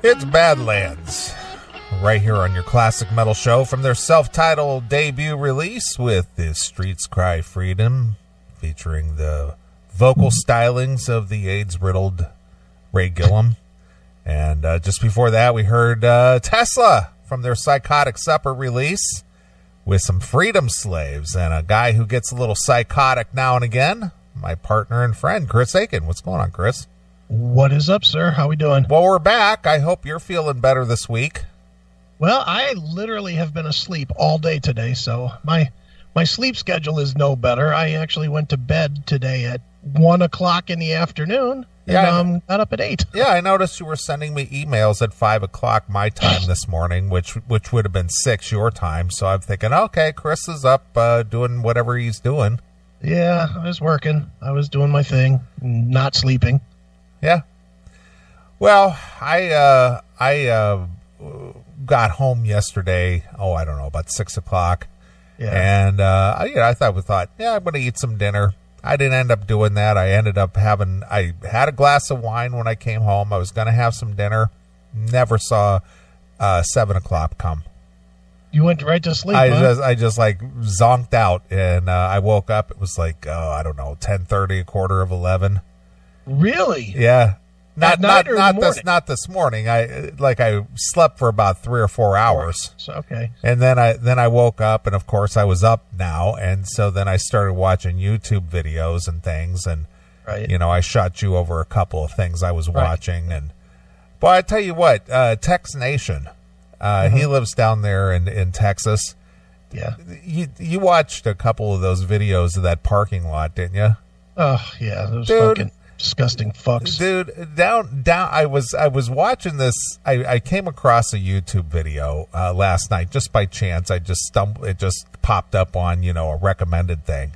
It's Badlands, right here on your classic metal show from their self-titled debut release with The Streets Cry Freedom, featuring the vocal stylings of the AIDS-riddled Ray Gillum. And just before that, we heard Tesla from their Psychotic Supper release with some Freedom Slaves and a guy who gets a little psychotic now and again, my partner and friend, Chris Aiken. What's going on, Chris? What is up, sir? How we doing? Well, we're back. I hope you're feeling better this week. Well, I literally have been asleep all day today, so my sleep schedule is no better. I actually went to bed today at 1 o'clock in the afternoon and got up at 8. Yeah, I noticed you were sending me emails at 5 o'clock my time this morning, which would have been 6 your time. So I'm thinking, okay, Chris is up doing whatever he's doing. Yeah, I was working. I was doing my thing, not sleeping. Yeah. Well, I got home yesterday. I don't know, about 6 o'clock. Yeah. And I thought, I'm going to eat some dinner. I didn't end up doing that. I had a glass of wine when I came home. I was going to have some dinner. Never saw 7 o'clock come. You went right to sleep. I just like zonked out, and I woke up. It was like, I don't know, 10:30, 11:15. Really? Yeah. Not this morning. I slept for about 3 or 4 hours. Okay. And then I woke up, and of course I was up now, and so then I started watching YouTube videos and things, and right. I shot you over a couple of things I was watching, and boy, I tell you what, Tex Nation, he lives down there in Texas. Yeah. You watched a couple of those videos of that parking lot, didn't you? Oh yeah, those fucking disgusting fucks. Dude, down I was watching this. I came across a YouTube video last night just by chance. It just popped up on, a recommended thing.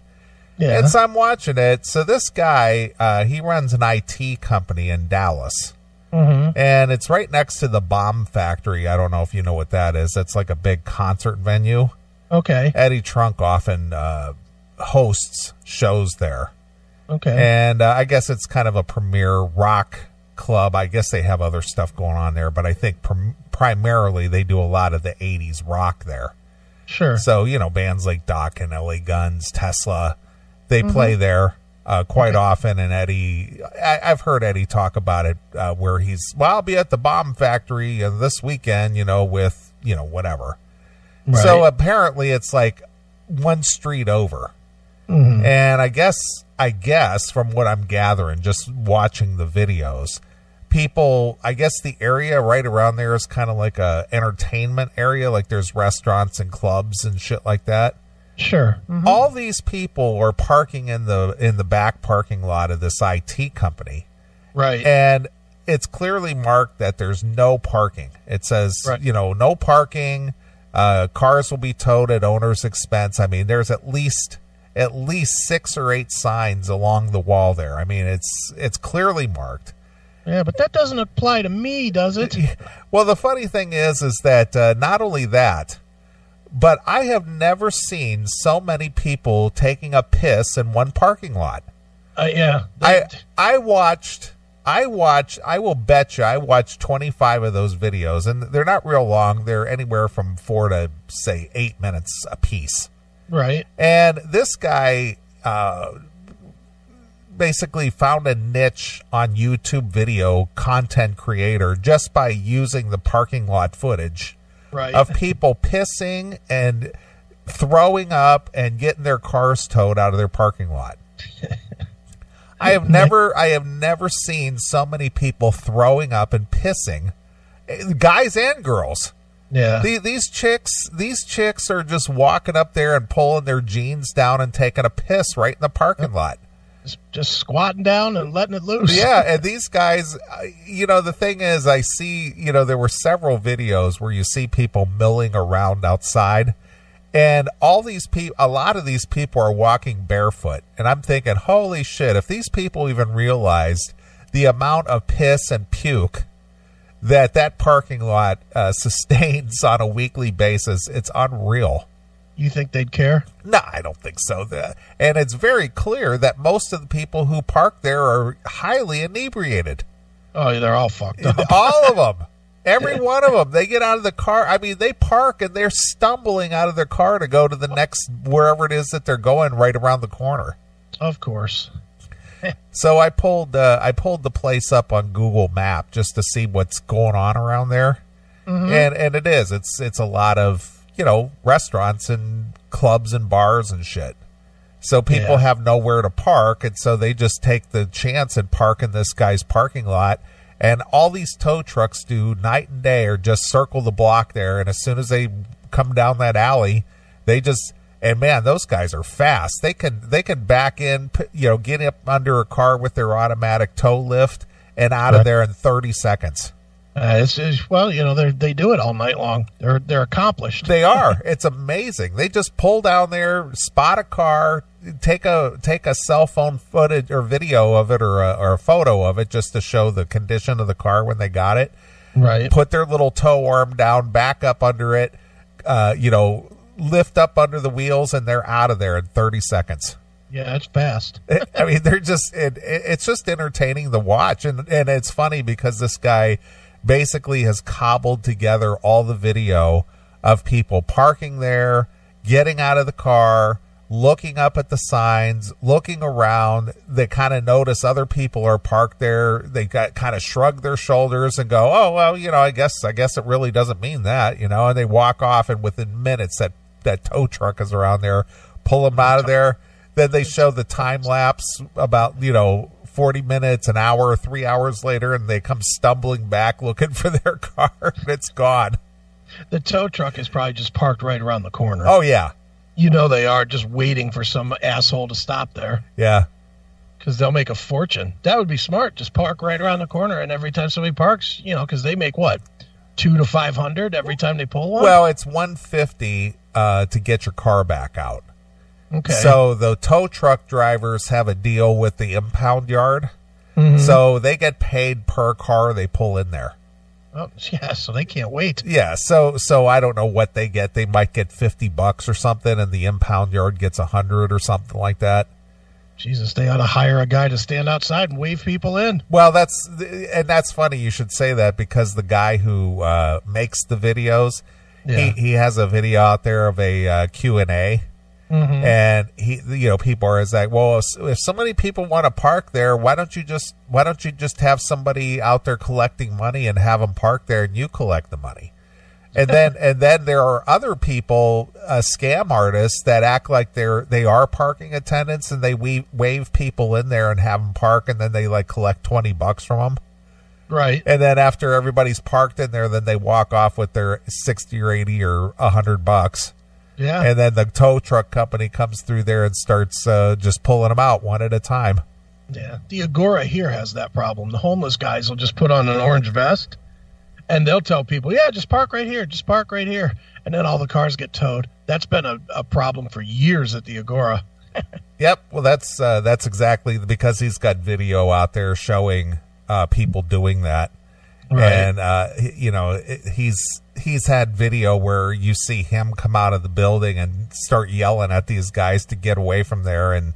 Yeah. And so I'm watching it. So this guy, he runs an IT company in Dallas. Mm-hmm. And it's right next to the Bomb Factory. I don't know if you know what that is. It's like a big concert venue. Okay. Eddie Trunk often hosts shows there. Okay. And I guess it's kind of a premier rock club. I guess they have other stuff going on there, but I think primarily they do a lot of the 80s rock there. Sure. So, bands like Doc and LA Guns, Tesla, they play there quite often. And Eddie, I've heard Eddie talk about it where I'll be at the Bomb Factory this weekend, with, whatever. Right. So apparently it's like one street over. Mm-hmm. And I guess from what I'm gathering, just watching the videos, I guess the area right around there is kind of like a entertainment area. Like there's restaurants and clubs and shit like that. Sure. Mm-hmm. All these people are parking in the back parking lot of this IT company. Right. And it's clearly marked that there's no parking. It says, no parking. Cars will be towed at owner's expense. I mean, there's at least 6 or 8 signs along the wall there. I mean, it's clearly marked. Yeah, but that doesn't apply to me, does it? Well, the funny thing is that not only that, but I have never seen so many people taking a piss in one parking lot. Yeah. I will bet you I watched 25 of those videos, and they're not real long. They're anywhere from 4 to, say, 8 minutes a piece. Right. And this guy basically found a niche on YouTube video content creator just by using the parking lot footage of people pissing and throwing up and getting their cars towed out of their parking lot. I have never seen so many people throwing up and pissing, guys and girls. Yeah. These chicks are just walking up there and pulling their jeans down and taking a piss right in the parking lot. Just squatting down and letting it loose. Yeah, and these guys, the thing is, I see, there were several videos where you see people milling around outside, and a lot of these people are walking barefoot, and I'm thinking, holy shit, if these people even realized the amount of piss and puke that parking lot sustains on a weekly basis, it's unreal. You think they'd care? No, I don't think so. And it's very clear that most of the people who park there are highly inebriated. Oh, they're all fucked up. All of them. Every one of them, they get out of the car. I mean, they park and they're stumbling out of their car to go to the next, wherever it is that they're going, right around the corner. Of course. So I pulled the place up on Google Map just to see what's going on around there. Mm-hmm. And it's a lot of, restaurants and clubs and bars and shit. So people have nowhere to park, and so they just take the chance and park in this guy's parking lot. And all these tow trucks do night and day are just circle the block there. And as soon as they come down that alley, they just, and man, those guys are fast. They can back in, get up under a car with their automatic tow lift and out of there in 30 seconds. They do it all night long. They're accomplished. They are. It's amazing. They just pull down there, spot a car, take a cell phone footage or video of it or a photo of it just to show the condition of the car when they got it. Right. Put their little tow arm down, back up under it, lift up under the wheels, and they're out of there in 30 seconds. Yeah, it's fast. I mean, they're just it's just entertaining to watch, and it's funny because this guy basically has cobbled together all the video of people parking there, getting out of the car, looking up at the signs, looking around. They kind of notice other people are parked there. They kind of shrug their shoulders and go, "Oh, well, I guess it really doesn't mean that," and they walk off, and within minutes that tow truck is around there, pull them out of there. Then they show the time lapse about, 40 minutes, an hour, 3 hours later, and they come stumbling back looking for their car, and it's gone. The tow truck is probably just parked right around the corner. Oh, yeah. They are just waiting for some asshole to stop there. Yeah. Because they'll make a fortune. That would be smart. Just park right around the corner, and every time somebody parks, because they make what? $200 to $500 every time they pull one? Well, it's $150 to get your car back out. Okay. So the tow truck drivers have a deal with the impound yard. Mm-hmm. So they get paid per car they pull in there. Oh, yeah, so they can't wait. Yeah, so I don't know what they get. They might get $50 or something, and the impound yard gets $100 or something like that. Jesus, they ought to hire a guy to stand outside and wave people in. Well, that's funny you should say that, because the guy who makes the videos, he has a video out there of a Q&A. Mm-hmm. And people are like, well, if so many people want to park there, why don't you just have somebody out there collecting money and have them park there and you collect the money? And then there are other people, scam artists that act like they are parking attendants, and they wave people in there and have them park, and then they collect $20 from them. Right. And then after everybody's parked in there, then they walk off with their 60 or 80 or $100. Yeah. And then the tow truck company comes through there and starts just pulling them out one at a time. Yeah. The Agora here has that problem. The homeless guys will just put on an orange vest, and they'll tell people, yeah, just park right here. Just park right here. And then all the cars get towed. That's been a problem for years at the Agora. Yep. Well, that's exactly because he's got video out there showing people doing that. Right. And, he's had video where you see him come out of the building and start yelling at these guys to get away from there. And,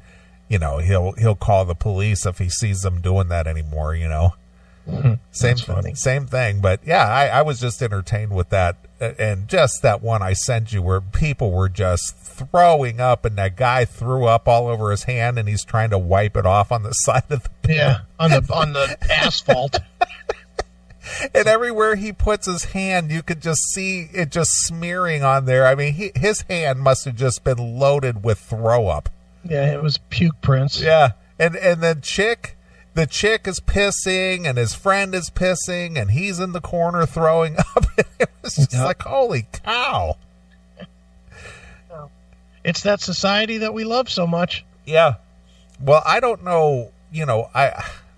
he'll call the police if he sees them doing that anymore, Same thing. But yeah, I was just entertained with that. And just that one I sent you where people were just throwing up, and that guy threw up all over his hand, and he's trying to wipe it off on the side of the building. Yeah, on the asphalt. And everywhere he puts his hand, you could just see it just smearing on there. I mean, his hand must have just been loaded with throw up. Yeah, it was puke prints. Yeah, and the chick is pissing, and his friend is pissing, and he's in the corner throwing up. It was just like, holy cow! It's that society that we love so much. Yeah. Well, I don't know.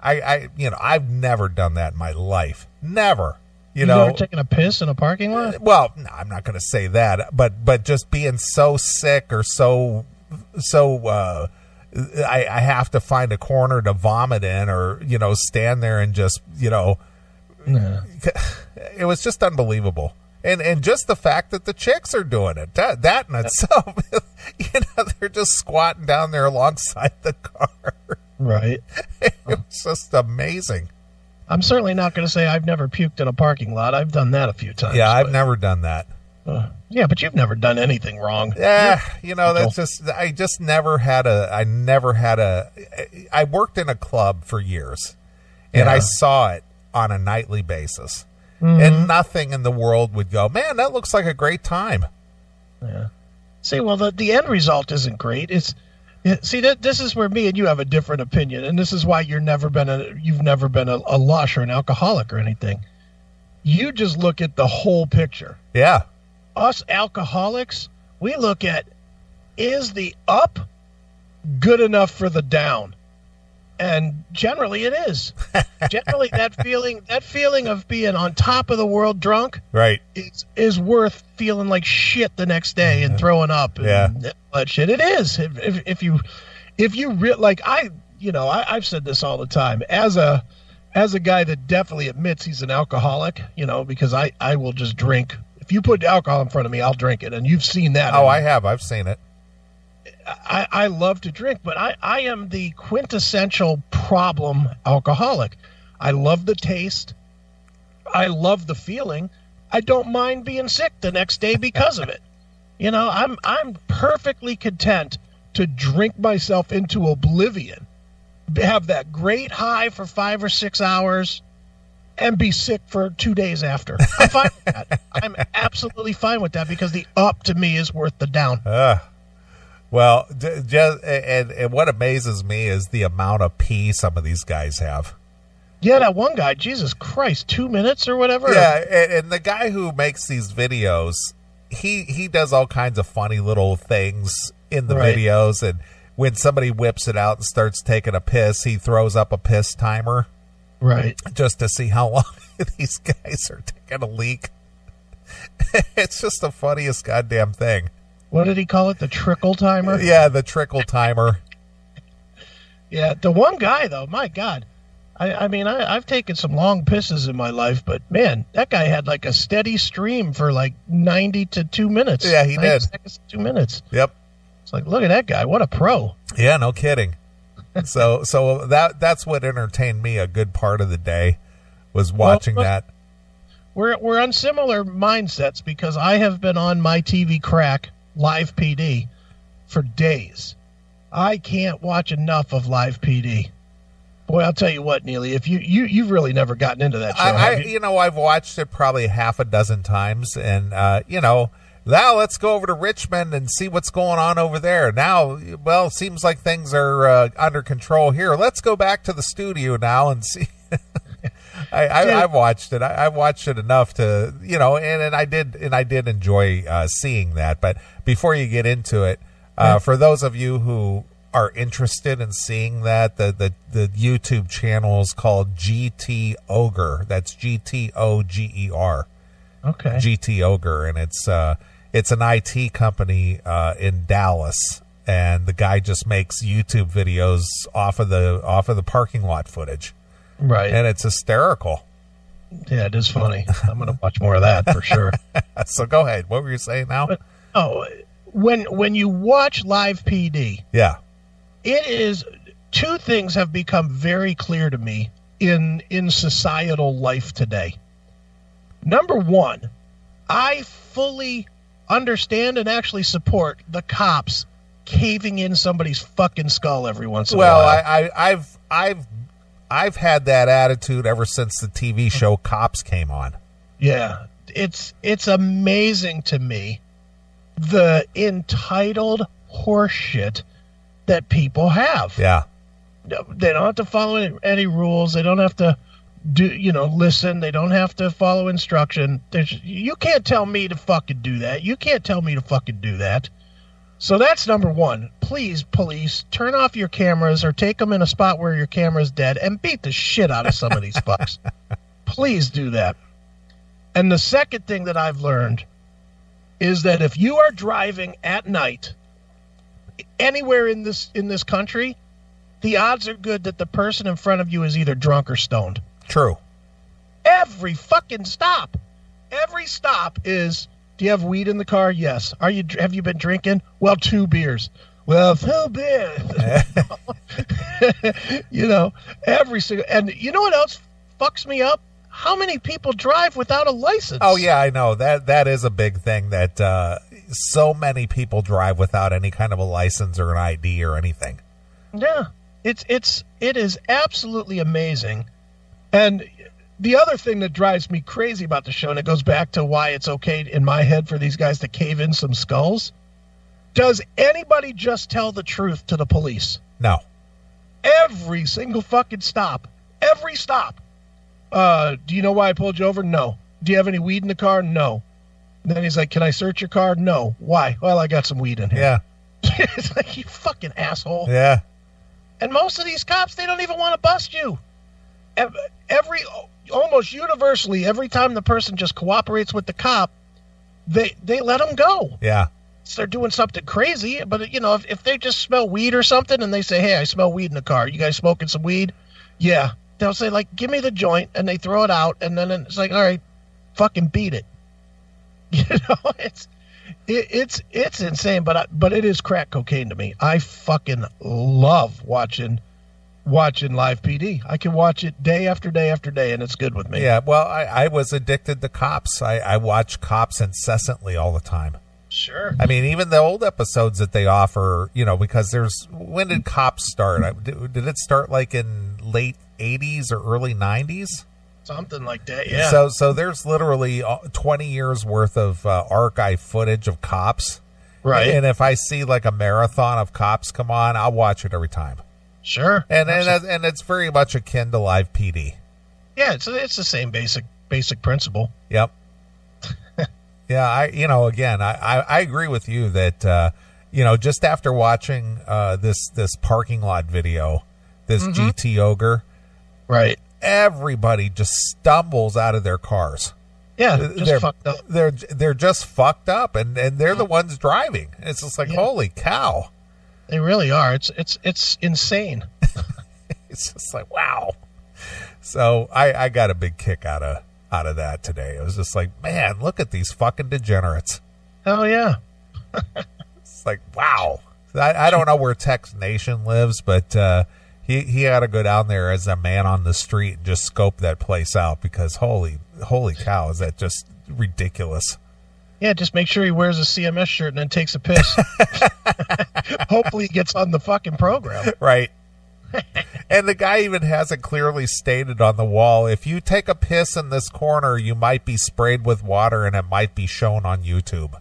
I've never done that in my life. Never. You've never taken a piss in a parking lot? Well, no, I'm not going to say that, but just being so sick or so I have to find a corner to vomit in, or stand there and just It was just unbelievable. And just the fact that the chicks are doing it, that in itself, they're just squatting down there alongside the car. Right. It was just amazing. I'm certainly not going to say I've never puked in a parking lot. I've done that a few times. Yeah, I've never done that. Yeah, but you've never done anything wrong. Yeah, that's just, I worked in a club for years, and I saw it on a nightly basis, and nothing in the world would go, man, that looks like a great time. Yeah. See, well, the end result isn't great. This is where me and you have a different opinion, and this is why you've never been a lush or an alcoholic or anything. You just look at the whole picture. Yeah. Us alcoholics, we look at, is the up good enough for the down? And generally it is. Generally that feeling of being on top of the world drunk, right, is worth feeling like shit the next day and throwing up and all that shit. It is. If you like, I've said this all the time as a guy that definitely admits he's an alcoholic, because I will just drink. If you put alcohol in front of me, I'll drink it. And you've seen that. Oh, I have. I've seen it. I love to drink, but I am the quintessential problem alcoholic. I love the taste. I love the feeling. I don't mind being sick the next day because of it. I'm perfectly content to drink myself into oblivion, have that great high for 5 or 6 hours, and be sick for 2 days after. I'm fine with that. I'm absolutely fine with that because the up to me is worth the down. Well, and what amazes me is the amount of pee some of these guys have. Yeah, that one guy, Jesus Christ, 2 minutes or whatever. Yeah, and the guy who makes these videos, he does all kinds of funny little things in the videos, and when somebody whips it out and starts taking a piss, he throws up a piss timer. Right. Just to see how long these guys are taking a leak. It's just the funniest goddamn thing. What did he call it? The trickle timer? Yeah, the trickle timer. Yeah, the one guy, though, my God. I've taken some long pisses in my life, but, man, that guy had like a steady stream for like 90 to 2 minutes. Yeah, he did. Seconds to 2 minutes. Yep. It's like, look at that guy. What a pro. Yeah, no kidding. So that's what entertained me a good part of the day, was watching that. We're on similar mindsets because I have been on my TV crack, Live PD, for days. I can't watch enough of Live PD. Boy, I'll tell you what, Neely, if you've really never gotten into that show. I've watched it probably half a dozen times, and now let's go over to Richmond and see what's going on over there. Now, well, it seems like things are under control here. Let's go back to the studio now and see. I've watched it. I've watched it enough to, and I did enjoy seeing that. But before you get into it, for those of you who are interested in seeing that, the YouTube channel is called GT Ogre. That's GTOGER. Okay. GT Ogre, and it's an IT company in Dallas, and the guy just makes YouTube videos off of the parking lot footage. Right. And it's hysterical. Yeah, it is funny. I'm going to watch more of that for sure. So go ahead. What were you saying now? When you watch Live PD, yeah, it is, two things have become very clear to me in societal life today. Number one, I fully understand and actually support the cops caving in somebody's fucking skull every once in a while. Well, I've had that attitude ever since the TV show Cops came on. Yeah, it's amazing to me the entitled horseshit that people have. Yeah, they don't have to follow any rules. They don't have to listen. They don't have to follow instruction. You can't tell me to fucking do that. You can't tell me to fucking do that. So that's number one. Please, police, turn off your cameras or take them in a spot where your camera's dead and beat the shit out of some of these fucks. Please do that. And the second thing that I've learned is that if you are driving at night anywhere in this country, the odds are good that the person in front of you is either drunk or stoned. True. Every fucking stop. Every stop is, do you have weed in the car? Yes. Have you been drinking? Well, 2 beers. Well, 2 beers. Every single, and you know what else fucks me up, how many people drive without a license? Oh, yeah, I know. That is a big thing, that so many people drive without any kind of a license or an ID or anything. Yeah, it is absolutely amazing. And the other thing that drives me crazy about the show, and it goes back to why it's okay in my head for these guys to cave in some skulls, does anybody just tell the truth to the police? No. Every single fucking stop. Every stop. Do you know why I pulled you over? No. Do you have any weed in the car? No. And then he's like, can I search your car? No. Why? Well, I got some weed in here. Yeah. It's like, you fucking asshole. Yeah. And most of these cops, they don't even want to bust you. Almost universally, every time the person just cooperates with the cop, they let them go. Yeah. So they're doing something crazy, but you know, if they just smell weed or something and they say, hey, I smell weed in the car. You guys smoking some weed? Yeah. They'll say, like, give me the joint, and they throw it out, and then it's like, all right, fucking beat it. You know, it's insane, but it is crack cocaine to me. I fucking love watching live PD. I can watch it day after day after day, and it's good with me. Yeah, well, I was addicted to Cops. I watch Cops incessantly all the time. Sure. I mean, even the old episodes that they offer, you know, because when did Cops start? Did it start like in late 80s or early 90s? Something like that, yeah. So there's literally 20 years worth of archive footage of Cops. Right. And if I see like a marathon of Cops come on, I'll watch it every time. Sure. And it's very much akin to live PD. Yeah, it's the same basic principle. Yep. Yeah, I agree with you that just after watching this parking lot video, this GT Ogre, right? Everybody just stumbles out of their cars. Yeah, they're fucked up. They're just fucked up, and they're the ones driving. It's just like, holy cow. They really are. It's insane. It's just like, wow. So I got a big kick out of that today. It was just like, man, look at these fucking degenerates. Hell yeah. It's like, wow. I don't know where Tex Nation lives, but he ought to go down there as a man on the street and just scope that place out, because holy cow, is that just ridiculous. Yeah, just make sure he wears a CMS shirt and then takes a piss. Hopefully he gets on the fucking program. Right. And the guy even has it clearly stated on the wall, if you take a piss in this corner, you might be sprayed with water and it might be shown on YouTube.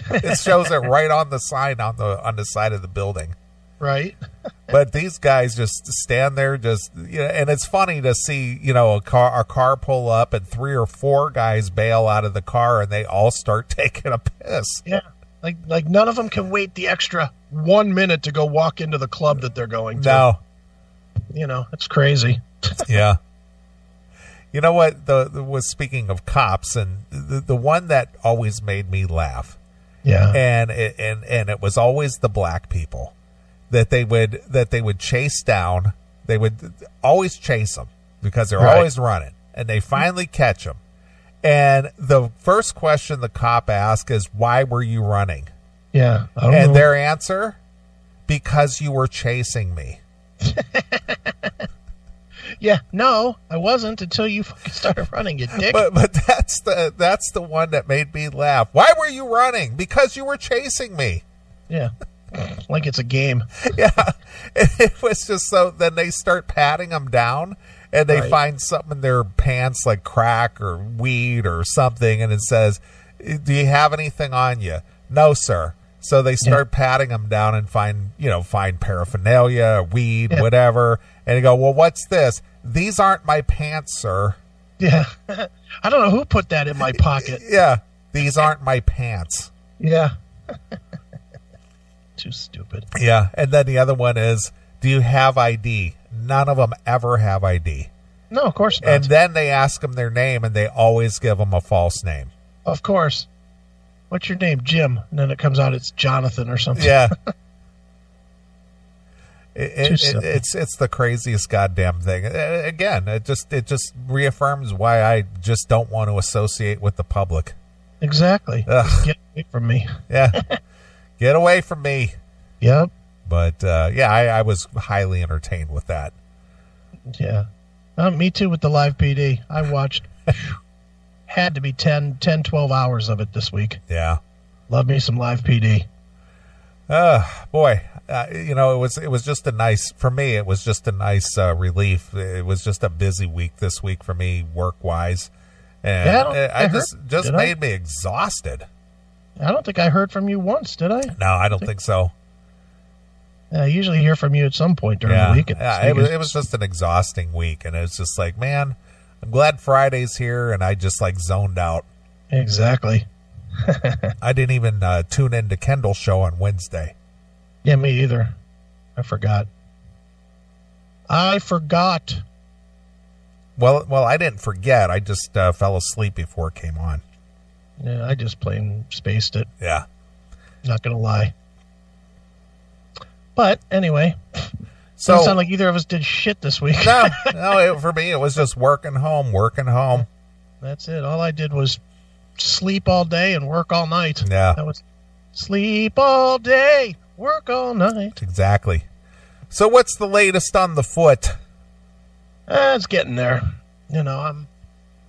It shows it right on the sign on the side of the building. Right. But these guys just stand there, and it's funny to see, a car pull up and 3 or 4 guys bail out of the car and they all start taking a piss. Yeah. Like none of them can wait the extra 1 minute to go walk into the club that they're going to. No. It's crazy. Yeah. You know what? Was speaking of Cops, and the one that always made me laugh. Yeah. And it was always the black people that they would chase down. They would always chase them because they're always running, and they finally catch them. And the first question the cop asks is, "Why were you running?" Yeah. And their answer, "Because you were chasing me." Yeah, no, I wasn't until you fucking started running, you dick. But that's the one that made me laugh. Why were you running? Because you were chasing me. Yeah, like it's a game. Yeah, it was just so. Then they start patting them down, and they find something in their pants like crack or weed or something, and it says, "Do you have anything on you?" "No, sir." So they start patting them down and find paraphernalia, weed, whatever. And they go, "Well, what's this?" "These aren't my pants, sir." Yeah. I don't know who put that in my pocket. Yeah. "These aren't my pants." Yeah. Too stupid. Yeah. And then the other one is, "Do you have ID?" None of them ever have ID. No, of course not. And then they ask them their name, and they always give them a false name. Of course. "What's your name?" "Jim." And then it comes out it's Jonathan or something. Yeah. It's the craziest goddamn thing. Again, it just reaffirms why I just don't want to associate with the public. Exactly. Get away from me. Yeah. Get away from me. Yep. But I was highly entertained with that. Yeah. Me too with the live PD. I watched, had to be 10, 12 hours of it this week. Yeah. Love me some live PD. Boy, it was just a nice, for me, it was just a nice relief. It was just a busy week this week for me, work-wise. And it just made me exhausted. I don't think I heard from you once, did I? No, I don't think so. I usually hear from you at some point during the week. It was just an exhausting week, and it's just like, man, I'm glad Friday's here, and I just like zoned out. Exactly. I didn't even tune into Kendall's show on Wednesday. Yeah, me either. I forgot. Well, I didn't forget. I just fell asleep before it came on. Yeah, I just plain spaced it. Yeah. Not going to lie. But anyway, so doesn't sound like either of us did shit this week. No, for me, it was just working home. That's it. All I did was sleep all day and work all night. Yeah. That was sleep all day, work all night. Exactly. So what's the latest on the foot? It's getting there. I'm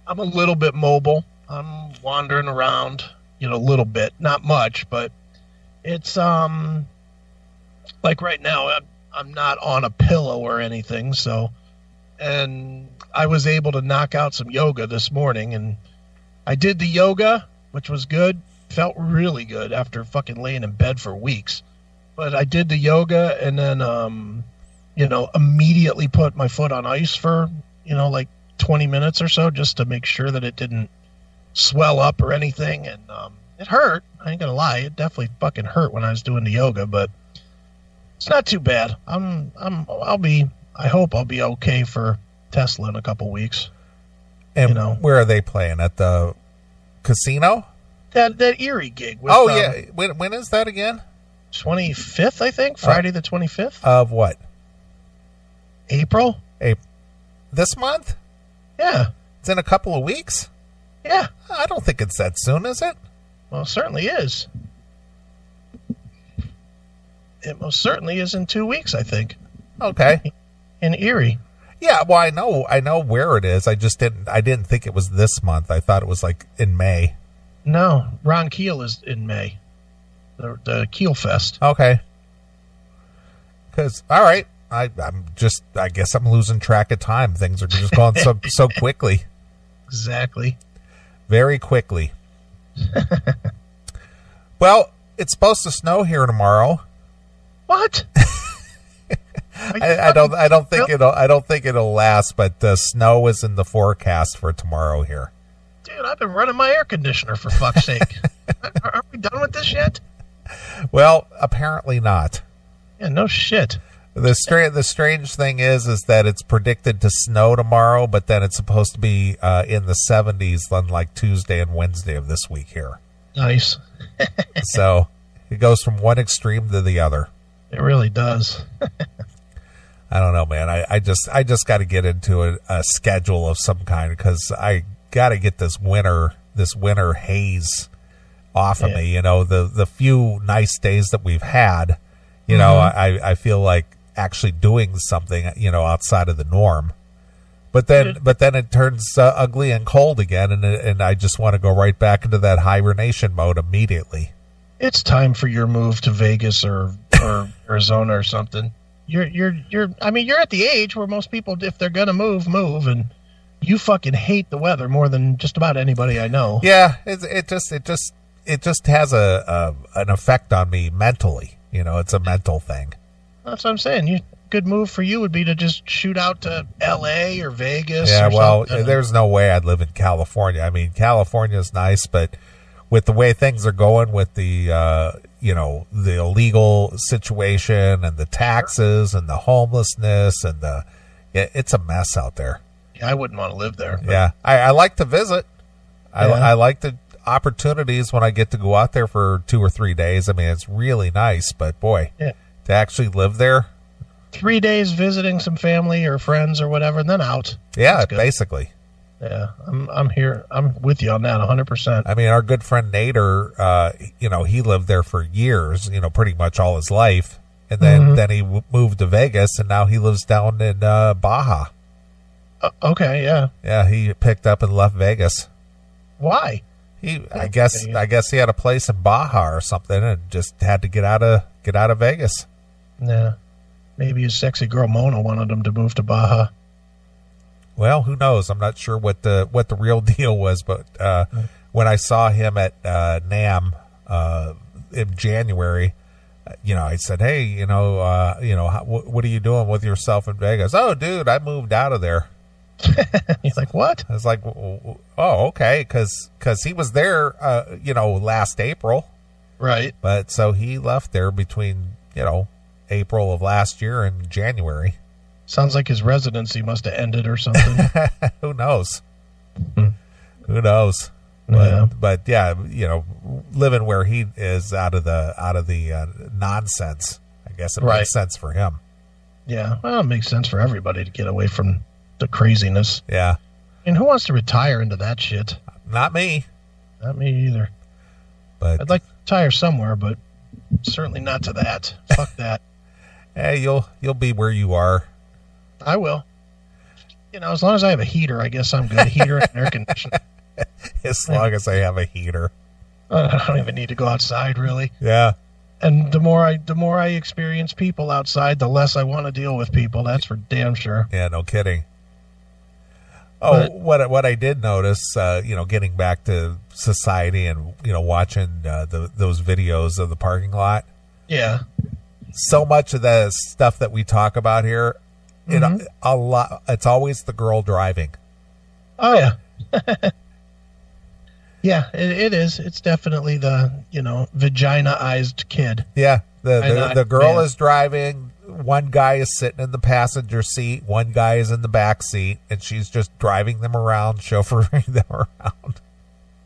a little bit mobile. I'm wandering around, a little bit, not much, but it's like right now I'm not on a pillow or anything, and I was able to knock out some yoga this morning, and I did the yoga, which was good. Felt really good after fucking laying in bed for weeks. But I did the yoga and then immediately put my foot on ice for, like 20 minutes or so just to make sure that it didn't swell up or anything, and it hurt. I ain't gonna lie, it definitely fucking hurt when I was doing the yoga, but it's not too bad. I hope I'll be okay for Tesla in a couple weeks. And where are they playing? At the casino? That Erie gig. With, yeah. When is that again? 25th, I think. Friday the 25th. Of what? April. This month? Yeah. It's in a couple of weeks? Yeah. I don't think it's that soon, is it? Well, it certainly is. It most certainly is in 2 weeks, I think. Okay. In Erie. Yeah, well, I know where it is. I didn't think it was this month. I thought it was like in May. No, Ron Keel is in May. The Keel Fest. Okay. Because, all right, I guess I'm losing track of time. Things are just going so quickly. Exactly. Very quickly. Well, it's supposed to snow here tomorrow. What? I don't think it'll last, but snow is in the forecast for tomorrow here. Dude, I've been running my air conditioner for fuck's sake. Are we done with this yet? Well, apparently not. Yeah, no shit. The strange thing is that it's predicted to snow tomorrow, but then it's supposed to be in the 70s on like Tuesday and Wednesday of this week here. Nice. So it goes from one extreme to the other. It really does. I don't know, man. I just got to get into a schedule of some kind because I got to get this winter haze off of me. The few nice days that we've had, I feel like actually doing something, outside of the norm. But then it turns ugly and cold again, and I just want to go right back into that hibernation mode immediately. It's time for your move to Vegas or Arizona or something. You're at the age where most people, if they're gonna move, and you fucking hate the weather more than just about anybody I know. Yeah, it just has an effect on me mentally. It's a mental thing. That's what I'm saying. Good move for you would be to just shoot out to L.A. or Vegas. Yeah, or something. There's no way I'd live in California. I mean, California's nice, but with the way things are going with the the illegal situation and the taxes and the homelessness and it's a mess out there. Yeah, I wouldn't want to live there. But. Yeah, I like to visit. I like the opportunities when I get to go out there for 2 or 3 days. I mean, it's really nice, but boy, to actually live there. 3 days visiting some family or friends or whatever, and then out. Yeah, basically. Yeah, I'm here. I'm with you on that 100%. I mean, our good friend Nader, he lived there for years, pretty much all his life. And then he moved to Vegas, and now he lives down in Baja. Okay, yeah. Yeah, he picked up and left Vegas. Why? I guess he had a place in Baja or something and just had to get out of Vegas. Yeah. Maybe his sexy girl Mona wanted him to move to Baja. Well, who knows? I'm not sure what the real deal was, but when I saw him at NAMM in January, I said, "Hey, what are you doing with yourself in Vegas?" "Oh, dude, I moved out of there." He's like, "What?" I was like, "Oh, okay," because he was there, last April, right? But so he left there between April of last year and January. Sounds like his residency must have ended or something. Who knows? Who knows? Yeah. But yeah, living where he is out of the nonsense. I guess it makes sense for him. Yeah, well, it makes sense for everybody to get away from the craziness. Yeah. And who wants to retire into that shit? Not me. Not me either. But I'd like to retire somewhere, but certainly not to that. Fuck that. Hey, you'll be where you are. I will. As long as I have a heater, I guess I'm good. A heater and air conditioner. As long as I have a heater. I don't even need to go outside, really. Yeah. And the more I experience people outside, the less I want to deal with people. That's for damn sure. Yeah, no kidding. Oh, what I did notice, getting back to society and watching those videos of the parking lot. Yeah. So much of the stuff that we talk about here, a lot. It's always the girl driving. Oh yeah. Yeah, it is. It's definitely the vagina-ized kid. Yeah, the girl is driving. One guy is sitting in the passenger seat. One guy is in the back seat, and she's just driving them around, chauffeuring them around.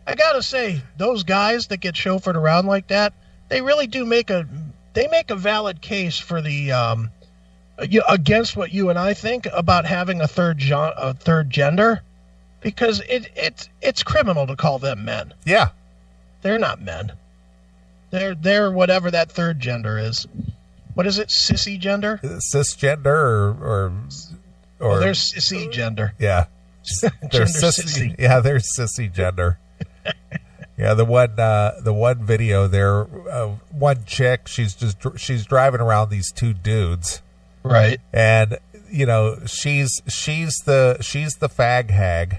I gotta say, those guys that get chauffeured around like that, they really do make a valid case for the against what you and I think about having a third gender, because it's criminal to call them men. Yeah, they're not men. They're whatever that third gender is. What is it? Sissy gender? Cisgender or they're sissy gender. Yeah, they're sissy. Yeah, they're sissy gender. Yeah, the one video there, one chick, she's driving around these two dudes, right? And she's the fag hag,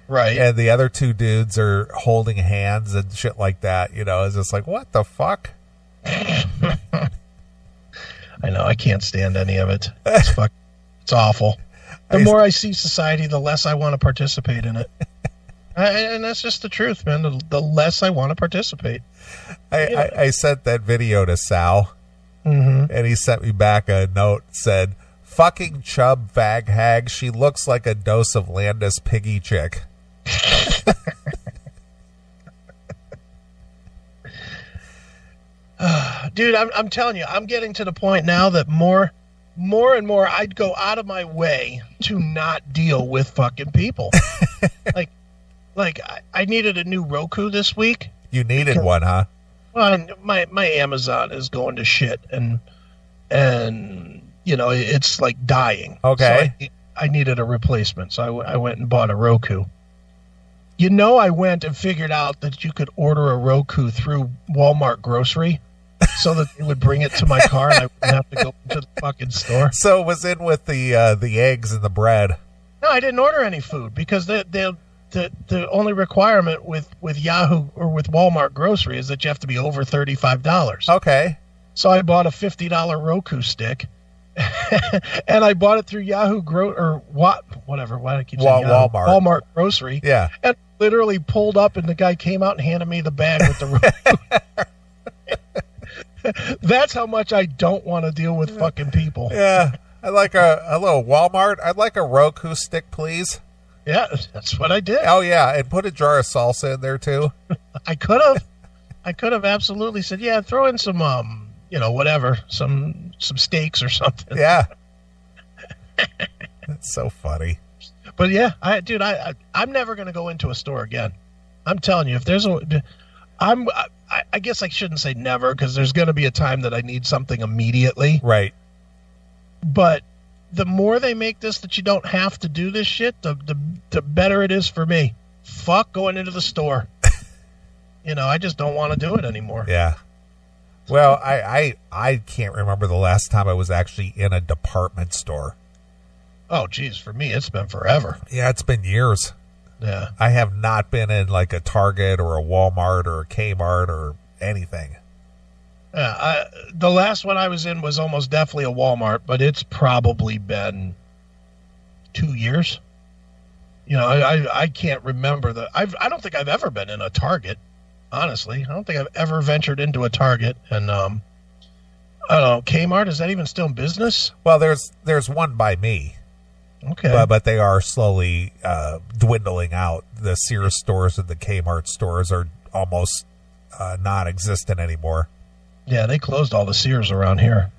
right? And the other two dudes are holding hands and shit like that. It's just like, what the fuck? I know, I can't stand any of it. It's awful. The more I see society, the less I want to participate in it. And that's just the truth, man. The less I want to participate. I sent that video to Sal, and he sent me back a note, said, "Fucking chub fag hag. She looks like a dose of Landis piggy chick." Dude, I'm telling you, I'm getting to the point now that more and more I'd go out of my way to not deal with fucking people. like I needed a new Roku this week. You needed one, huh? Well, my Amazon is going to shit, and it's like dying. Okay. So I needed a replacement, so I went and bought a Roku. I went and figured out that you could order a Roku through Walmart grocery so that they would bring it to my car and I wouldn't have to go to the fucking store. So it was in with the eggs and the bread. No, I didn't order any food because the only requirement with Yahoo or with Walmart grocery is that you have to be over $35. Okay. So I bought a $50 Roku stick. And I bought it through Yahoo whatever. Why do I keep saying Yahoo? Walmart grocery. Yeah. And literally pulled up, and the guy came out and handed me the bag with the Roku. That's how much I don't want to deal with fucking people. Yeah. I'd like a little Walmart. I'd like a Roku stick, please. Yeah, that's what I did. Oh yeah, and put a jar of salsa in there too. I could have absolutely said, yeah, throw in some whatever, some steaks or something. Yeah. That's so funny. But yeah, I'm never going to go into a store again. I'm telling you, if there's I guess I shouldn't say never, because there's going to be a time that I need something immediately. Right. But the more they make this that you don't have to do this shit, the better it is for me. Fuck going into the store. I just don't want to do it anymore. Yeah. Well, I can't remember the last time I was actually in a department store. Oh, geez, for me, it's been forever. Yeah, it's been years. Yeah. I have not been in like a Target or a Walmart or a Kmart or anything. Yeah, the last one I was in was almost definitely a Walmart, but it's probably been 2 years. I can't remember I don't think I've ever been in a Target, honestly. I don't think I've ever ventured into a Target. And I don't know, Kmart, is that even still in business? Well, there's one by me. Okay. But they are slowly dwindling out. The Sears stores and the Kmart stores are almost non-existent anymore. Yeah, they closed all the Sears around here.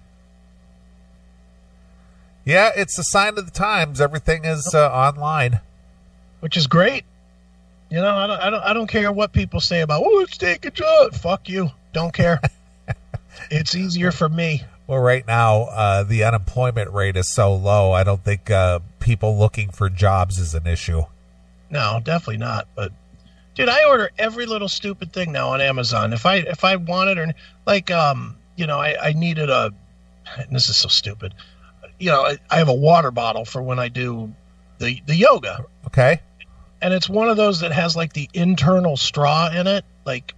Yeah, it's a sign of the times. Everything is online, which is great. I don't care what people say about. Oh, it's taking jobs. Fuck you. Don't care. It's easier for me. Well, right now the unemployment rate is so low. I don't think people looking for jobs is an issue. No, definitely not. But dude, I order every little stupid thing now on Amazon. If I want it, or like I needed a. And this is so stupid. I have a water bottle for when I do the yoga. Okay. And it's one of those that has like the internal straw in it. Like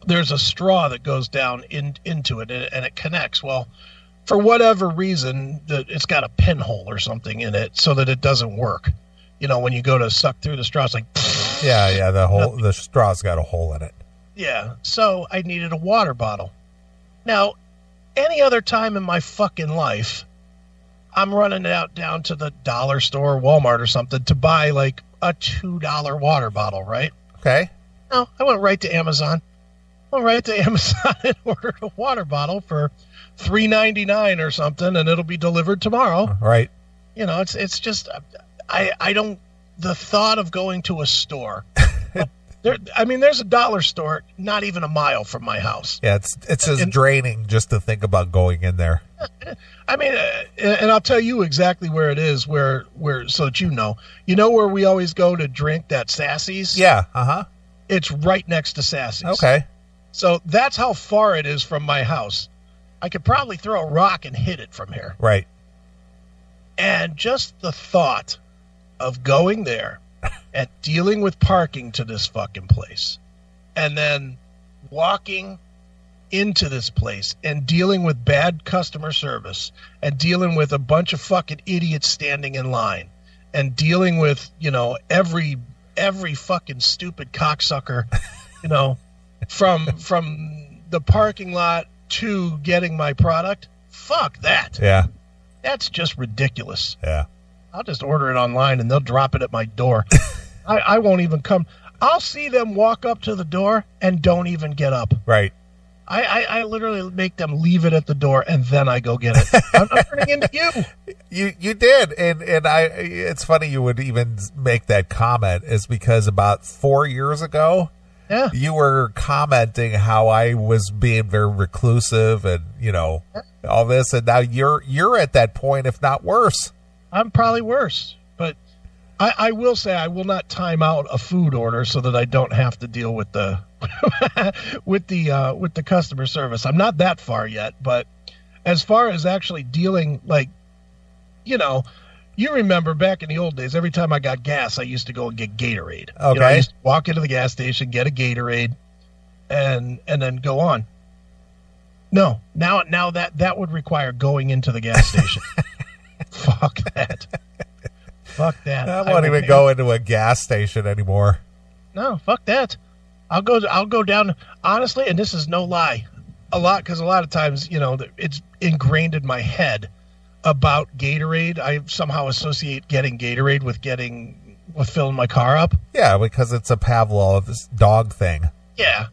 there's a straw that goes down into it and it connects. Well, for whatever reason, it's got a pinhole or something in it so that it doesn't work. When you go to suck through the straw, it's like. Yeah. The straw's got a hole in it. Yeah. So I needed a water bottle. Now, any other time in my fucking life, I'm running out down to the dollar store, Walmart or something to buy like a $2 water bottle, right? Okay. No, I went right to Amazon. And ordered a water bottle for $3.99 or something, and it'll be delivered tomorrow. Right. It's just I don't. The thought of going to a store. There's a dollar store not even a mile from my house. Yeah, it's just draining just to think about going in there. And I'll tell you exactly where it is, where so that you know where we always go to drink that Sassy's? Yeah, uh-huh. It's right next to Sassy's. Okay. So that's how far it is from my house. I could probably throw a rock and hit it from here. Right. And just the thought of going there and dealing with parking to this fucking place and then walking into this place and dealing with bad customer service and dealing with a bunch of fucking idiots standing in line and dealing with, every fucking stupid cocksucker, from the parking lot to getting my product. Fuck that. Yeah. That's just ridiculous. Yeah. I'll just order it online and they'll drop it at my door. I won't even come. I'll see them walk up to the door and don't even get up. Right. I literally make them leave it at the door and then I go get it. I'm turning into you. You did, and it's funny you would even make that comment, is because about 4 years ago, yeah, you were commenting how I was being very reclusive and all this, and now you're at that point, if not worse. I'm probably worse, but I will say I will not time out a food order so that I don't have to deal with the with the customer service. I'm not that far yet, but as far as actually dealing, like, you remember back in the old days, every time I got gas, I used to go and get Gatorade. Okay. I used to walk into the gas station, get a Gatorade, and then go on. No, now that would require going into the gas station. Fuck that. Fuck that. I won't even go into a gas station anymore. No, fuck that. I'll go down, honestly, and this is no lie, because a lot of times, it's ingrained in my head about Gatorade. I somehow associate getting Gatorade with filling my car up. Yeah, because it's a Pavlov's dog thing. Yeah.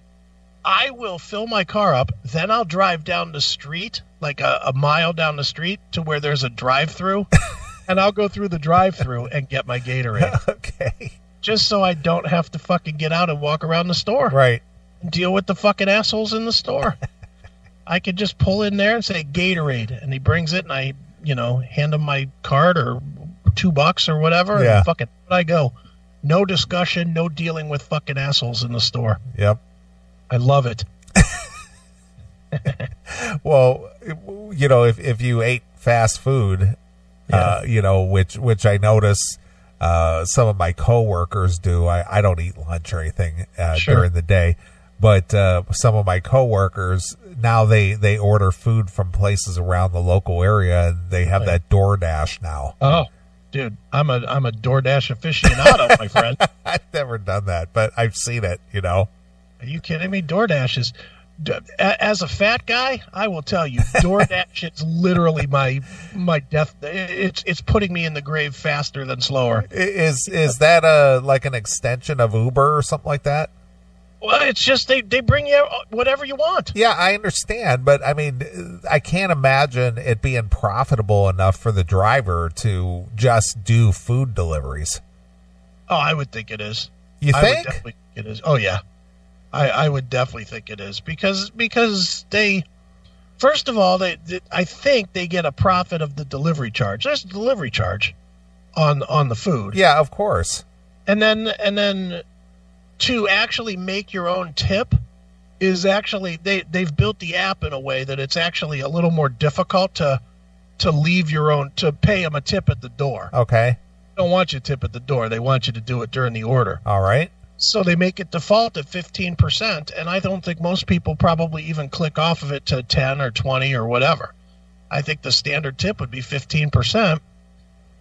I will fill my car up, then I'll drive down the street, like a mile down the street to where there's a drive-through, and I'll go through the drive-through and get my Gatorade. Okay. Just so I don't have to fucking get out and walk around the store. Right. And deal with the fucking assholes in the store. I could just pull in there and say Gatorade, and he brings it, and hand them my card or $2 or whatever. Yeah. And fucking I go. No discussion, no dealing with fucking assholes in the store. Yep. I love it. Well, if you ate fast food, which I notice some of my coworkers do. I don't eat lunch or anything during the day, but some of my coworkers now they order food from places around the local area, and they have that DoorDash now. Oh, dude, I'm a DoorDash aficionado, my friend. I've never done that, but I've seen it. Are you kidding me? DoorDash is. As a fat guy, I will tell you, DoorDash is literally my death. It's putting me in the grave faster than slower. Is that like an extension of Uber or something like that? Well, it's just they bring you whatever you want. Yeah, I understand, but I mean, I can't imagine it being profitable enough for the driver to just do food deliveries. Oh, I would think it is. You I think? would definitely think it is. Oh yeah. I would definitely think it is because they, first of all, I think they get a profit of the delivery charge. There's a delivery charge on the food. Yeah, of course. And then to actually make your own tip is actually they've built the app in a way that it's actually a little more difficult to leave your own, to pay them a tip at the door. Okay. They don't want you to tip at the door. They want you to do it during the order. All right. So they make it default at 15%, and I don't think most people probably even click off of it to 10 or 20 or whatever. I think the standard tip would be 15%.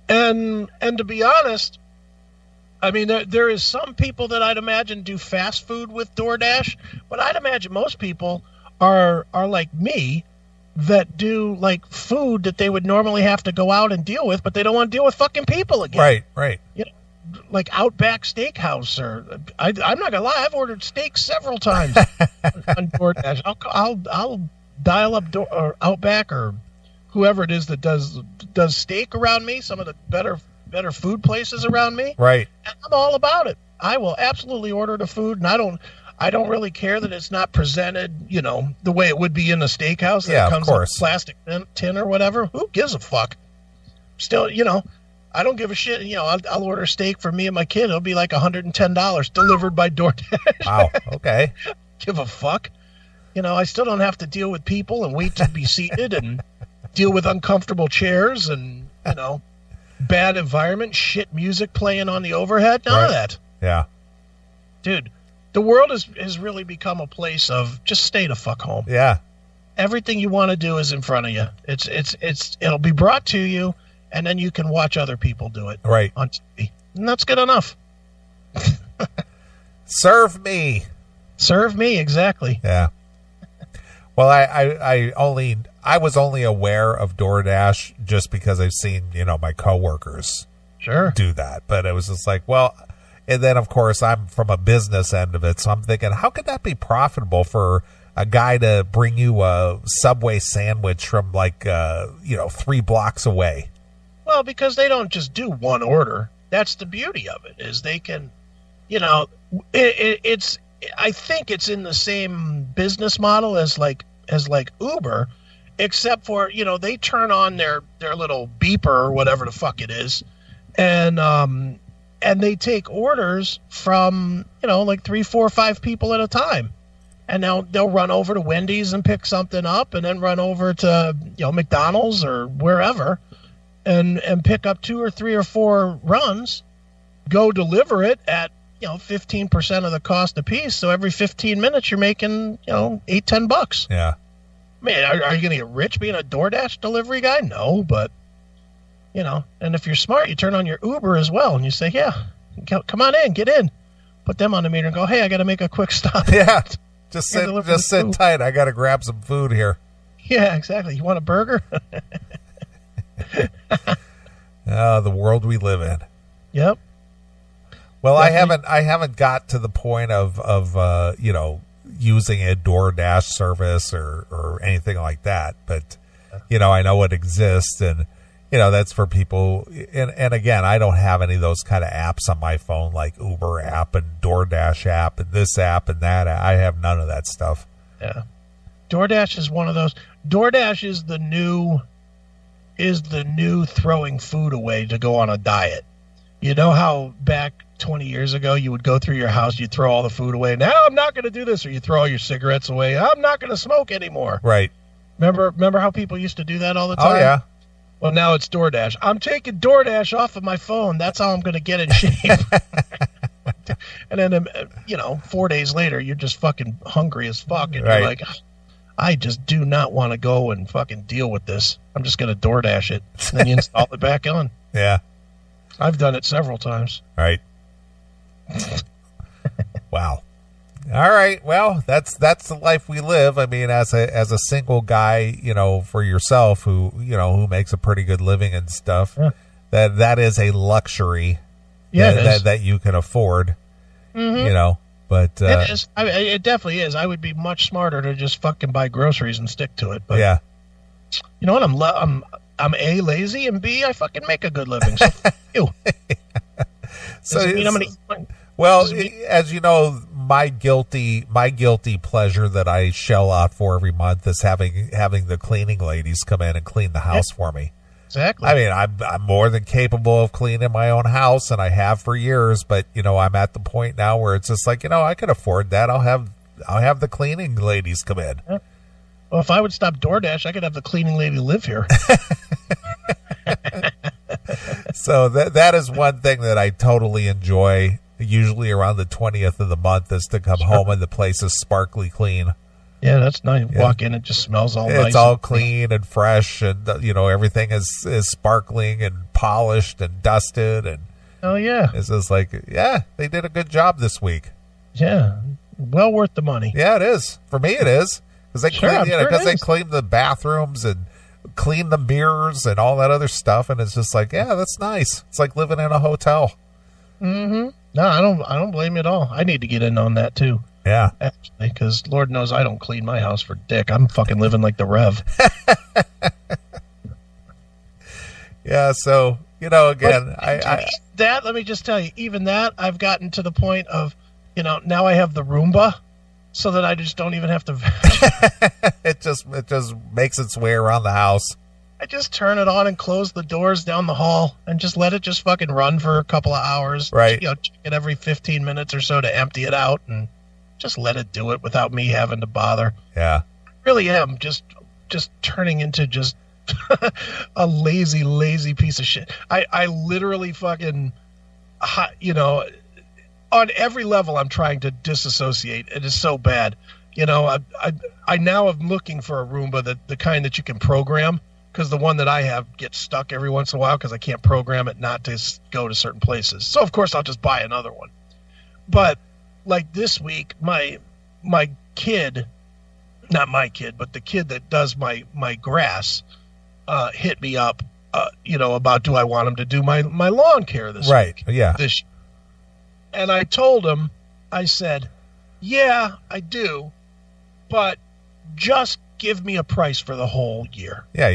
And to be honest, I mean, there is some people that I'd imagine do fast food with DoorDash, but I'd imagine most people are like me that do like food that they would normally have to go out and deal with, but they don't want to deal with fucking people again. Right. Like Outback Steakhouse, or I'm not gonna lie, I've ordered steak several times on DoorDash. I'll dial up Outback or whoever it is that does steak around me. Some of the better food places around me. Right. And I'm all about it. I will absolutely order the food, and I don't really care that it's not presented, the way it would be in a steakhouse. That it comes in a plastic tin or whatever. Who gives a fuck? Still, I don't give a shit. I'll order steak for me and my kid. It'll be like $110 delivered by DoorDash. Wow. Okay. Give a fuck. I still don't have to deal with people and wait to be seated and deal with uncomfortable chairs and, bad environment, shit music playing on the overhead. None of that. Yeah. Dude, the world has really become a place of just stay the fuck home. Yeah. Everything you want to do is in front of you. It'll be brought to you. And then you can watch other people do it on TV. And that's good enough. Serve me. Serve me, exactly. Yeah. Well, I was only aware of DoorDash just because I've seen, my coworkers do that. But it was just like, well, and then of course I'm from a business end of it. So I'm thinking, how could that be profitable for a guy to bring you a Subway sandwich from 3 blocks away? Well, because they don't just do one order. That's the beauty of it, is they can, it's. I think it's in the same business model as like Uber, except for they turn on their little beeper or whatever the fuck it is, and they take orders from 3, 4, 5 people at a time, and they'll run over to Wendy's and pick something up, and then run over to McDonald's or wherever. And pick up 2 or 3 or 4 runs, go deliver it at 15% of the cost a piece. So every 15 minutes you're making $8-10. Yeah. Man, are you going to get rich being a DoorDash delivery guy? No, but and if you're smart, you turn on your Uber as well, and you say, yeah, come on in, get in, put them on the meter, and go, hey, I got to make a quick stop. Yeah, just sit tight. I got to grab some food here. Yeah, exactly. You want a burger? The world we live in. Yep. Well, definitely. I haven't got to the point of using a DoorDash service or anything like that, but I know it exists, and that's for people. And again, I don't have any of those kind of apps on my phone, like Uber app and DoorDash app and this app and that. I have none of that stuff. Yeah. DoorDash is one of those. DoorDash is the new. is the new throwing food away to go on a diet. You know how back 20 years ago you would go through your house, you'd throw all the food away. Now I'm not going to do this, or you throw all your cigarettes away. I'm not going to smoke anymore. Right. Remember how people used to do that all the time? Oh, yeah. Well, now it's DoorDash. I'm taking DoorDash off of my phone. That's how I'm going to get in shape. And then, 4 days later, you're just fucking hungry as fuck. And you're like, I just do not want to go and fucking deal with this. I'm just going to DoorDash it. And then you install it back on. Yeah. I've done it several times. Right. Wow. All right. Well, that's the life we live. I mean, as a single guy, for yourself who makes a pretty good living and stuff, that is a luxury that you can afford, but it is. It definitely is. I would be much smarter to just fucking buy groceries and stick to it. But yeah. You know what? I'm A, lazy, and B, I fucking make a good living. So fuck you. So I'm gonna eat mine. Well, as you know, my guilty pleasure that I shell out for every month is having the cleaning ladies come in and clean the house for me. Exactly. I mean, I'm more than capable of cleaning my own house, and I have for years. But I'm at the point now where it's just like I can afford that. I'll have the cleaning ladies come in. Yeah. Well, if I would stop DoorDash, I could have the cleaning lady live here. So that is one thing that I totally enjoy. Usually around the 20th of the month is to come home and the place is sparkly clean. Yeah, that's nice. Walk in, it just smells all nice. It's all clean and fresh, and everything is sparkling and polished and dusted, and oh yeah, it's just like they did a good job this week. Yeah, well worth the money. Yeah, it is for me. It is because they clean the bathrooms and clean the mirrors and all that other stuff, and it's just like that's nice. It's like living in a hotel. Mm-hmm. No, I don't blame you at all. I need to get in on that too. Yeah. Actually, because Lord knows I don't clean my house for dick. I'm fucking living like the Rev. Yeah, so, again, let me just tell you, even that, I've gotten to the point of, now I have the Roomba so that I just don't even have to. It just makes its way around the house. I just turn it on and close the doors down the hall and just let it just fucking run for a couple of hours. Right. Check it every 15 minutes or so to empty it out and just let it do it without me having to bother. Yeah. I really am just turning into just a lazy piece of shit. I literally fucking, on every level I'm trying to disassociate. It is so bad. I now am looking for a Roomba, the kind that you can program. Because the one that I have gets stuck every once in a while because I can't program it not to go to certain places. So, of course, I'll just buy another one. But, like this week, my kid, not my kid, but the kid that does my grass hit me up, about do I want him to do my lawn care this week. Right, yeah. And I told him, I said, yeah, I do, but just give me a price for the whole year. Yeah.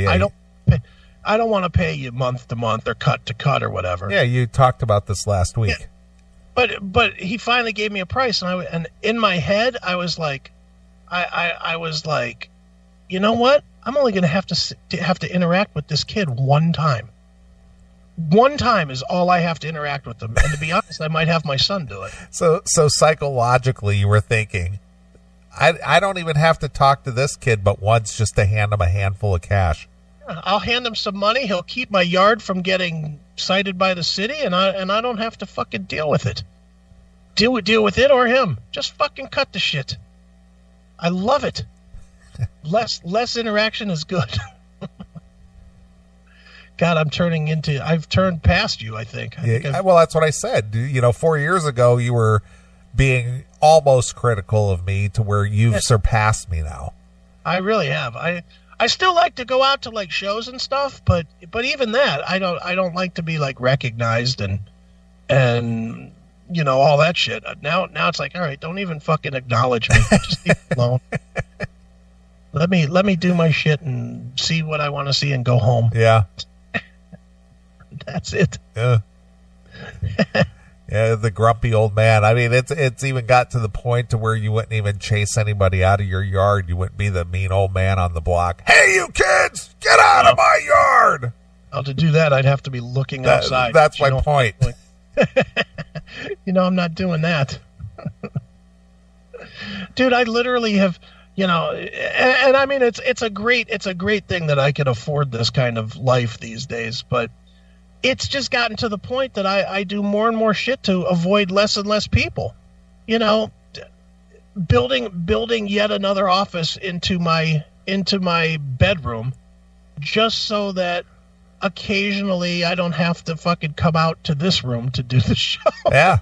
I don't want to pay you month to month or cut to cut or whatever. Yeah, you talked about this last week. Yeah. But he finally gave me a price, and in my head I was like, I was like, you know what? I'm only going to have to interact with this kid one time. One time is all I have to interact with them, and to be honest, I might have my son do it. So psychologically, you were thinking, I don't even have to talk to this kid but once just to hand him a handful of cash. I'll hand him some money. He'll keep my yard from getting cited by the city, and I don't have to fucking deal with it. Deal with it or him. Just fucking cut the shit. I love it. Less interaction is good. God, I've turned past you, I think. Well, that's what I said. 4 years ago, you were being almost critical of me to where you've surpassed me now. I really have. I still like to go out to like shows and stuff, but even that, I don't like to be like recognized and all that shit. Now it's like, all right, don't even fucking acknowledge me. Just leave me alone. Let me do my shit and see what I want to see and go home. Yeah. That's it. Yeah. Yeah, the grumpy old man. I mean, it's even got to the point to where you wouldn't even chase anybody out of your yard. You wouldn't be the mean old man on the block. Hey, you kids, get out of my yard! Well, to do that, I'd have to be looking outside. That's my point. I'm not doing that. Dude, I literally have, and I mean, it's a great thing that I can afford this kind of life these days, but it's just gotten to the point that I do more and more shit to avoid less and less people. Building yet another office into my bedroom just so that occasionally I don't have to fucking come out to this room to do the show. Yeah.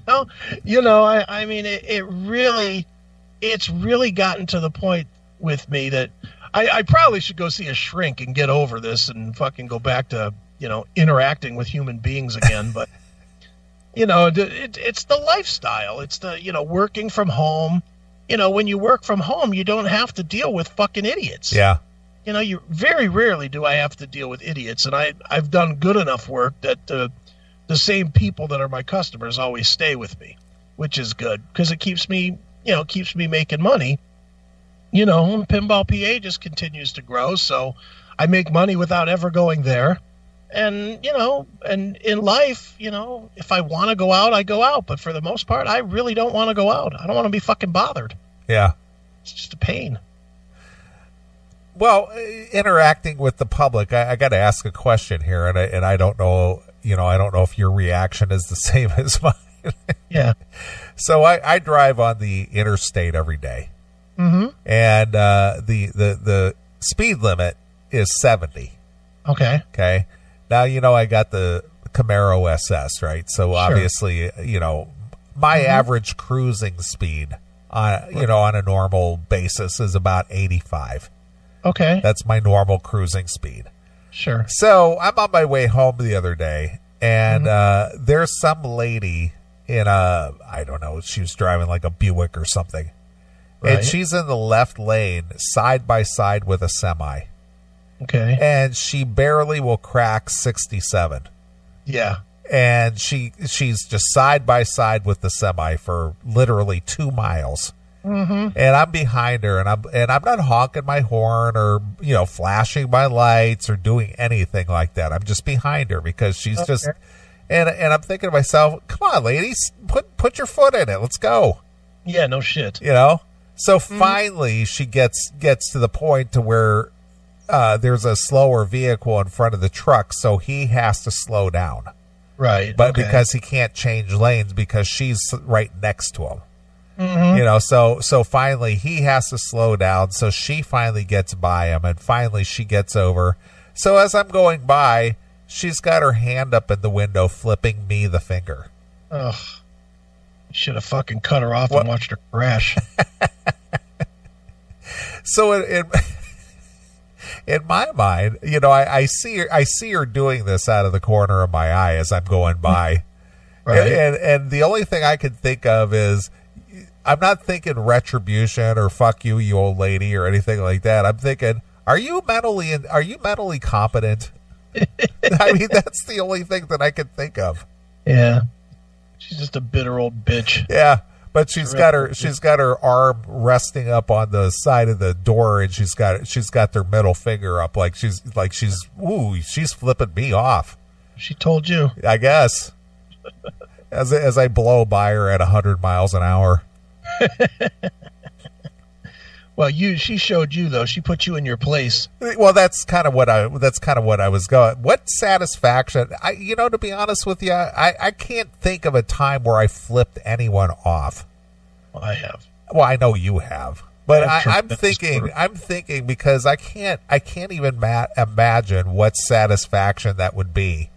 I mean, it's really gotten to the point with me that I probably should go see a shrink and get over this and fucking go back to, interacting with human beings again. But, it's the lifestyle. It's the, working from home. When you work from home, you don't have to deal with fucking idiots. Yeah. You very rarely do I have to deal with idiots. And I've done good enough work that the same people that are my customers always stay with me, which is good because it keeps me making money. And Pinball PA just continues to grow. So I make money without ever going there. And, and in life, if I want to go out, I go out. But for the most part, I really don't want to go out. I don't want to be fucking bothered. Yeah. It's just a pain. Well, interacting with the public, I got to ask a question here, and I don't know, I don't know if your reaction is the same as mine. Yeah. So I drive on the interstate every day, mm-hmm. and the speed limit is 70. Okay. Okay. Now I got the Camaro SS, right? So obviously, my mm-hmm. average cruising speed on a normal basis is about 85. Okay. That's my normal cruising speed. Sure. So I'm on my way home the other day, and mm-hmm. There's some lady in I don't know, she was driving like a Buick or something. Right. And she's in the left lane side by side with a semi. Okay. And she barely will crack 67. Yeah. And she's just side by side with the semi for literally 2 miles. Mm-hmm. And I'm behind her, and I'm not honking my horn or flashing my lights or doing anything like that. I'm just behind her because she's just, and I'm thinking to myself, come on, ladies, put your foot in it, let's go. Yeah, no shit. So finally she gets to the point to where there's a slower vehicle in front of the truck, so he has to slow down. Right. But because he can't change lanes because she's right next to him. Mm-hmm. So finally he has to slow down. So she finally gets by him, and finally she gets over. So as I'm going by, she's got her hand up in the window, flipping me the finger. Ugh. Should have fucking cut her off and watched her crash. So in my mind, I see her doing this out of the corner of my eye as I'm going by. Right. And the only thing I can think of is, I'm not thinking retribution or fuck you, you old lady, or anything like that. I'm thinking, are you mentally competent? I mean, that's the only thing that I can think of. Yeah. She's just a bitter old bitch. Yeah. But she's got her arm resting up on the side of the door, and she's got their middle finger up like she's flipping me off. She told you, I guess. As I blow by her at 100 miles an hour. Well, she showed you though. She put you in your place. Well, that's kind of what I was going. What satisfaction? To be honest with you, I can't think of a time where I flipped anyone off. Well, I have. Well, I know you have, but I'm thinking because I can't even imagine what satisfaction that would be.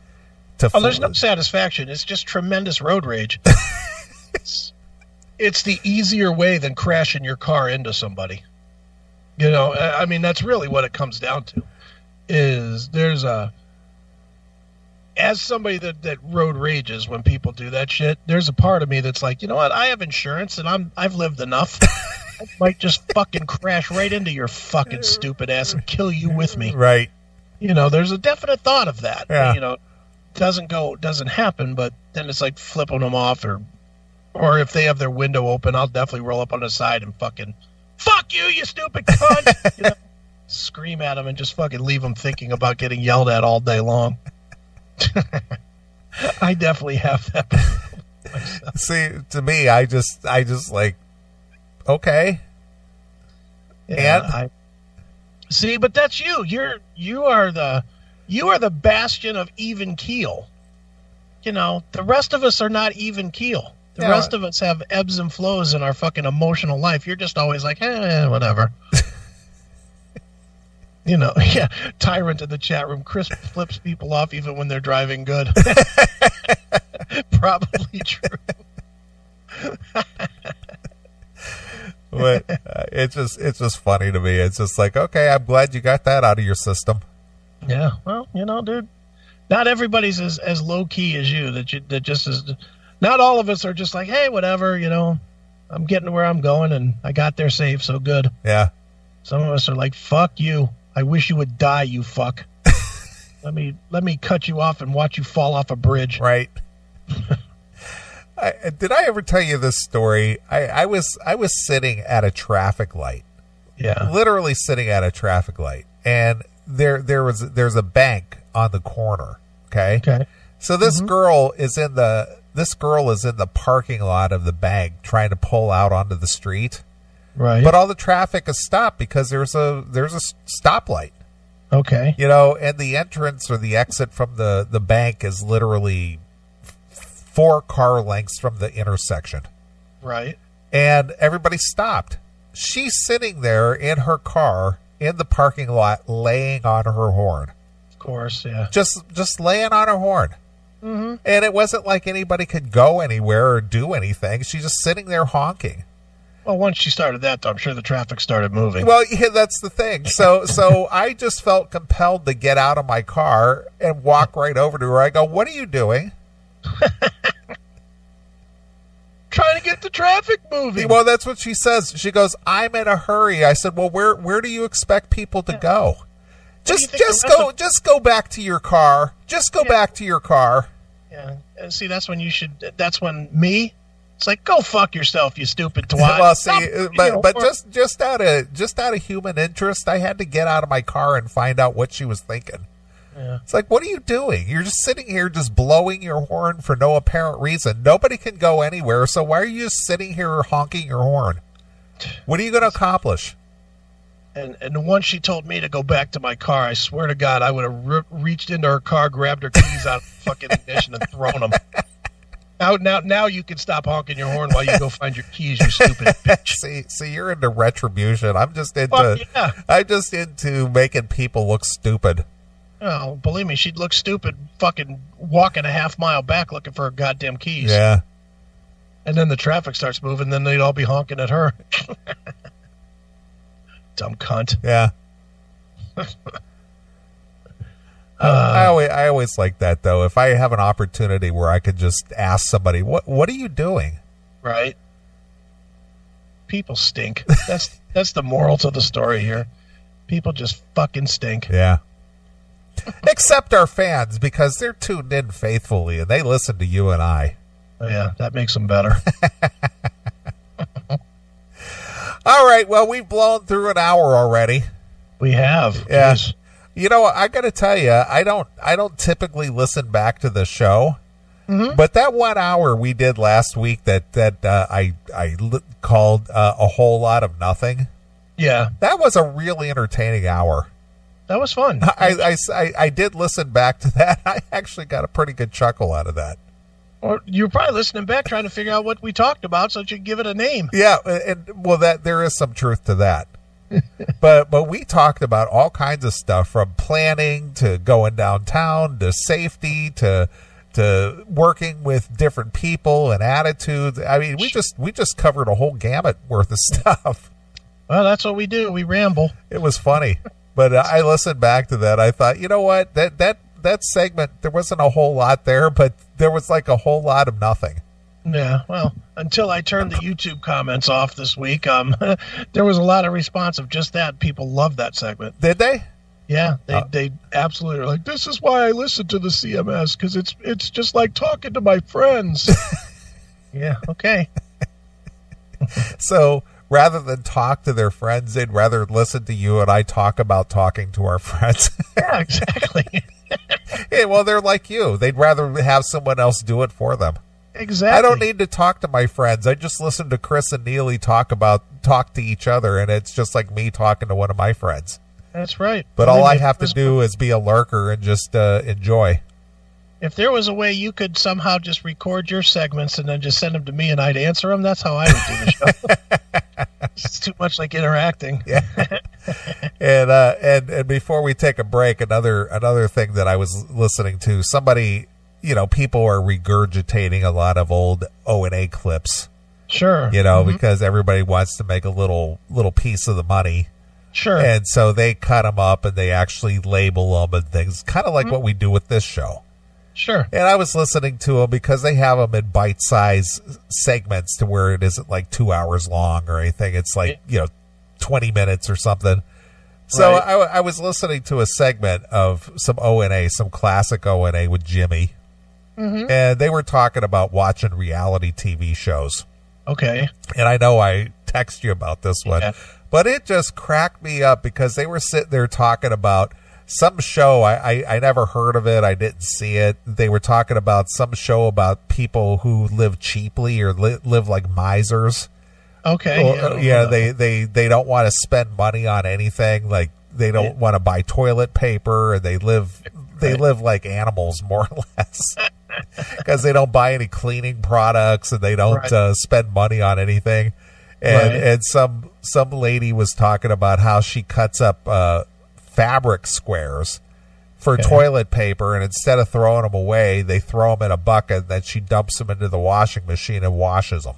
There's no satisfaction. It's just tremendous road rage. It's the easier way than crashing your car into somebody. I mean, that's really what it comes down to. As somebody that road rages when people do that shit, there's a part of me that's like, you know what? I have insurance and I've lived enough. I might just fucking crash right into your fucking stupid ass and kill you with me. Right. There's a definite thought of that. Yeah. doesn't happen, but then it's like flipping them off, or if they have their window open, I'll definitely roll up on the side and fucking, fuck you, you stupid cunt! You know, scream at them and just fucking leave them thinking about getting yelled at all day long. I definitely have that myself. See, to me, I just like, okay. Yeah, and see, but that's you. You are the bastion of even keel. You know, the rest of us are not even keel. The rest of us have ebbs and flows in our fucking emotional life. You're just always like, whatever. You know, yeah. Tyrant in the chat room. Chris flips people off even when they're driving good. Probably true. But it's just funny to me. It's just like, okay, I'm glad you got that out of your system. Yeah, well, you know, dude, not everybody's as low key as you. That just is. Not all of us are just like, hey, whatever, you know, I'm getting to where I'm going, and I got there safe, so good. Yeah. Some of us are like, fuck you. I wish you would die, you fuck. Let me cut you off and watch you fall off a bridge. Right. Did I ever tell you this story? I was sitting at a traffic light. Yeah. Literally sitting at a traffic light, and there's a bank on the corner. Okay. Okay. So this girl is in the parking lot of the bank trying to pull out onto the street. Right. But all the traffic is stopped because there's a stoplight. Okay. You know, and the entrance or the exit from the bank is literally 4 car lengths from the intersection. Right. And everybody stopped. She's sitting there in her car in the parking lot laying on her horn. Of course, yeah. Just laying on her horn. Mm-hmm. And it wasn't like anybody could go anywhere or do anything. She's just sitting there honking. Well, once she started that, though, I'm sure the traffic started moving. Well, yeah, that's the thing. So I just felt compelled to get out of my car and walk right over to her. I go, what are you doing? Trying to get the traffic moving. Well, that's what she says. She goes, I'm in a hurry. I said, well, where do you expect people to go? Just go back to your car. Just go back to your car. Yeah. And see, that's when it's like, go fuck yourself, you stupid twat. Well, see, but just out of human interest, I had to get out of my car and find out what she was thinking. Yeah. It's like, what are you doing? You're just sitting here just blowing your horn for no apparent reason. Nobody can go anywhere, so why are you just sitting here honking your horn? What are you going to accomplish? And once she told me to go back to my car, I swear to God, I would have reached into her car, grabbed her keys out of the fucking ignition, and thrown them. Now you can stop honking your horn while you go find your keys, you stupid bitch. See, you're into retribution. I'm just into making people look stupid. Oh, believe me, she'd look stupid fucking walking a half-mile back looking for her goddamn keys. Yeah. And then the traffic starts moving, then they'd all be honking at her. Dumb cunt. Yeah. I always like that, though. If I have an opportunity where I could just ask somebody, what are you doing? Right. People stink. That's the moral to the story here. People just fucking stink. Yeah. Except our fans, because they're tuned in faithfully and they listen to you and I. Oh, yeah, that makes them better. All right, well, we've blown through an hour already. We have. Yeah. Jeez. You know, I got to tell you, I don't typically listen back to the show, but that 1 hour we did last week that I called a whole lot of nothing. Yeah, that was a really entertaining hour. That was fun. I did listen back to that. I actually got a pretty good chuckle out of that. Or you're probably listening back trying to figure out what we talked about so that you can give it a name. Yeah, and well, there is some truth to that. but we talked about all kinds of stuff, from planning to going downtown to safety to working with different people and attitudes. I mean, we just covered a whole gamut worth of stuff. Well, that's what we do. We ramble. It was funny. But I listened back to that. I thought, you know what? That segment, there wasn't a whole lot there, but there was like a whole lot of nothing. Yeah, well, until I turned the YouTube comments off this week, there was a lot of response of just that. People loved that segment. Did they? Yeah, they absolutely are like, this is why I listen to the CMS, because it's just like talking to my friends. Yeah, okay. So rather than talk to their friends, they'd rather listen to you and I talk about talking to our friends. Yeah, exactly. Hey, well, they're like you. They'd rather have someone else do it for them. Exactly. I don't need to talk to my friends. I just listen to Chris and Neeley talk to each other, and it's just like me talking to one of my friends. That's right. But all I have to do is be a lurker and just enjoy. If there was a way you could somehow just record your segments and then just send them to me and I'd answer them, that's how I would do the show. It's too much like interacting. Yeah. And before we take a break, another thing that I was listening to, somebody, people are regurgitating a lot of old O&A clips. Sure. Because everybody wants to make a little piece of the money. Sure. And so they cut them up and they actually label them and things, kind of like what we do with this show. Sure. And I was listening to them because they have them in bite-sized segments to where it isn't like 2 hours long or anything. It's like, 20 minutes or something. So right. I was listening to a segment of some O&A, some classic O&A with Jimmy. Mm-hmm. And they were talking about watching reality TV shows. Okay. And I know I text you about this one, but it just cracked me up because they were sitting there talking about some show. I never heard of it. I didn't see it. They were talking about some show about people who live cheaply or live like misers. Okay. They don't want to spend money on anything. Like they don't want to buy toilet paper, and they live like animals more or less because they don't buy any cleaning products and they don't spend money on anything. And some lady was talking about how she cuts up fabric squares for toilet paper, and instead of throwing them away, they throw them in a bucket, and then she dumps them into the washing machine and washes them.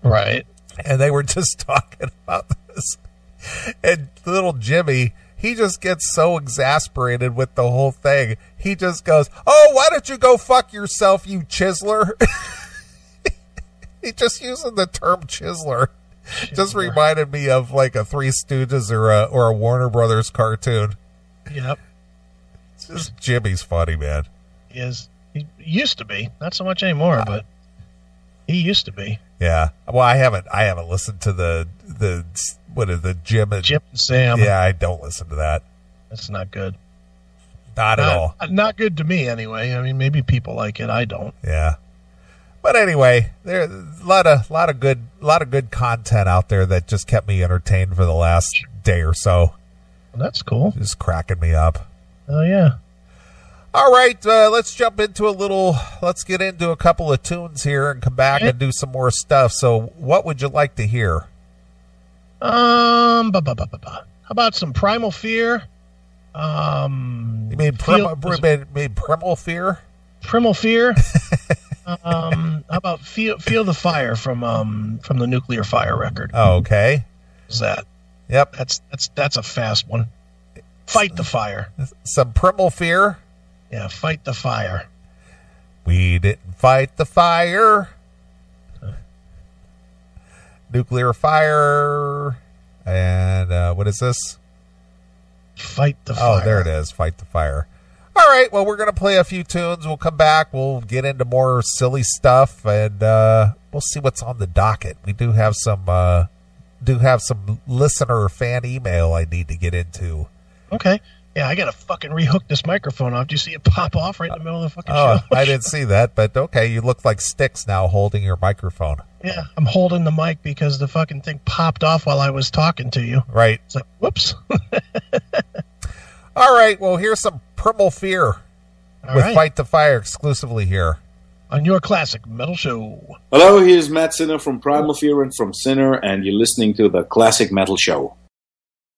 Right. And they were just talking about this. And little Jimmy, he just gets so exasperated with the whole thing. He just goes, "Oh, why don't you go fuck yourself, you chiseler?" He just using the term chiseler. Just reminded me of like a Three Stooges or a Warner Brothers cartoon. Yep. It's just Jimmy's funny, man. He is. He used to be. Not so much anymore, but he used to be. Yeah. Well, I haven't listened to the what is the Jim and Sam. Yeah, I don't listen to that. That's not good. Not at all. Not good to me anyway. I mean, maybe people like it. I don't. Yeah. But anyway, there's a lot of good content out there that just kept me entertained for the last day or so. Well, that's cool. Just cracking me up. Oh yeah. All right, let's jump into let's get into a couple of tunes here and come back and do some more stuff. So what would you like to hear? How about some Primal Fear? You mean Primal Fear? Primal Fear. How about Feel the Fire from the Nuclear Fire record? Oh, okay. What's that? Yep. That's a fast one. Fight the Fire. Some Primal Fear? Yeah, Fight the Fire. We didn't fight the fire. Nuclear Fire. And what is this? Fight the Fire. Oh, there it is. Fight the Fire. All right, well, we're going to play a few tunes. We'll come back. We'll get into more silly stuff, and we'll see what's on the docket. We do have some listener fan email I need to get into. Okay. Yeah, I got to fucking rehook this microphone off. Do you see it pop off right in the middle of the fucking show? I didn't see that, but okay. You look like Sticks now holding your microphone. Yeah, I'm holding the mic because the fucking thing popped off while I was talking to you. Right. It's like, whoops. All right, well, here's some Primal Fear with Fight the Fire exclusively here on your classic metal show. Hello, here's Matt Sinner from Primal Fear and from Sinner, and you're listening to the Classic Metal Show.